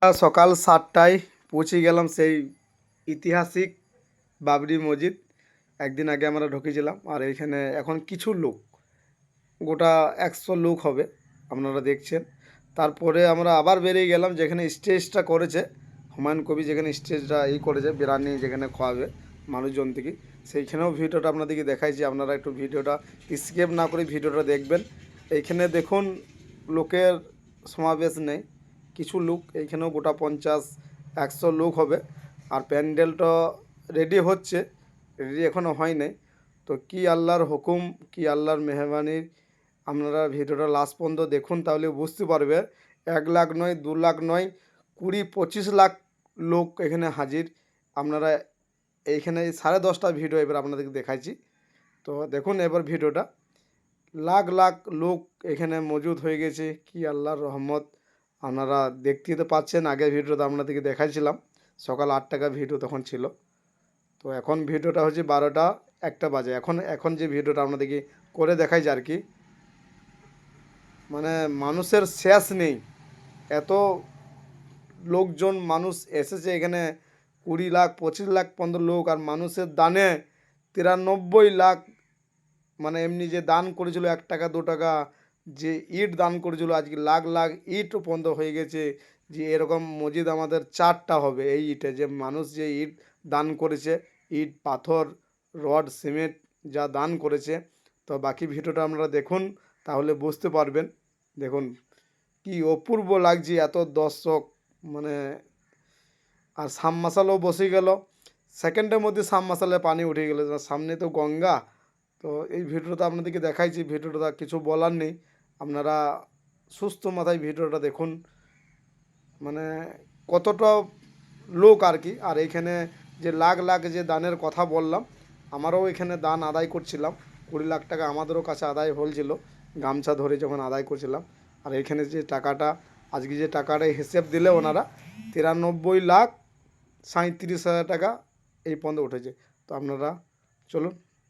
সকাল 7টায় পৌঁছে গেলাম সেই ঐতিহাসিক বাবরি মসজিদ। একদিন আগে আমরা ঢুকেছিলাম, আর এখানে এখন কিছু লোক, গোটা 100 লোক হবে, আপনারা দেখছেন। তারপরে আমরা আবার বেরিয়ে গেলাম যেখানে স্টেজটা করেছে হুমায়ুন কবির, যেখানে স্টেজটা করেছে বিরিয়ানি যেখানে খাওয়াবে মানুষজন থেকে, সেইখানেও ভিডিওটা আপনাদেরকে দেখাইছি। আপনারা একটু ভিডিওটা স্কিপ না করে ভিডিওটা দেখবেন। এইখানে দেখুন লোকের সমাবেশ নেই, কিছু লোক, এইখানেও গোটা 50-100 লোক হবে। আর প্যান্ডেলটা রেডি হচ্ছে, রেডি এখনও হয় নাই। তো কি আল্লাহর হুকুম, কি আল্লাহর মেহরবানির, আপনারা ভিডিওটা লাস্ট পর্যন্ত দেখুন, তাহলে বুঝতে পারবে। 1 লাখ নয়, 2 লাখ নয়, 20-25 লাখ লোক এখানে হাজির। আপনারা এইখানে 10:30টা ভিডিও এবার আপনাদেরকে দেখাইছি, তো দেখুন এবার ভিডিওটা। লাখ লাখ লোক এখানে মজুদ হয়ে গেছে, কি আল্লাহর রহমত। আপনারা দেখতেই তো পাচ্ছেন, আগের ভিডিওতে আপনাদেরকে দেখাইছিলাম সকাল 8টা ভিডিও তখন ছিল। তো এখন ভিডিওটা হচ্ছে 12টা-1টা বাজে। এখন যে ভিডিওটা আপনাদেরকে করে দেখাইছে আর কি, মানে মানুষের শেষ নেই, এত লোকজন মানুষ এসেছে এখানে। 20 লাখ 25 লাখ পর্যন্ত লোক, আর মানুষের দানে 93 লাখ, মানে এমনি যে দান করেছিল 1 টাকা 2 টাকা, যে ইট দান করেছিল, আজকে লাখ লাখ ইটও পর্যন্ত হয়ে গেছে। যে এরকম মসজিদ আমাদের 4টা হবে এই ইটে, যে মানুষ যে ইট দান করেছে, ইট পাথর রড সিমেন্ট যা দান করেছে। তো বাকি ভিডিওটা আপনারা দেখুন, তাহলে বুঝতে পারবেন। দেখুন কি অপূর্ব লাগছে, এত দর্শক, মানে। আর সাবমার্শালও বসে গেল, সেকেন্ডের মধ্যে সাবমার্শালে পানি উঠে গেল, সামনে তো গঙ্গা। তো এই ভিডিওটা আপনাদেরকে দেখাইছি, ভিডিওটা কিছু বলার নেই, আপনারা সুস্থ মাথায় ভিডিওটা দেখুন, মানে কতটা লোক আর কি। আর এইখানে যে লাখ লাখ যে দানের কথা বললাম, আমারও এখানে দান আদায় করছিলাম, 20 লাখ টাকা আমাদেরও কাছে আদায় হয়েছিল গামছা ধরে যখন আদায় করছিলাম। আর এখানে যে টাকাটা, আজকে যে টাকাটা হিসেব দিলে ওনারা 93,37,500 টাকা এই পর্যন্ত উঠেছে। তো আপনারা চলুন।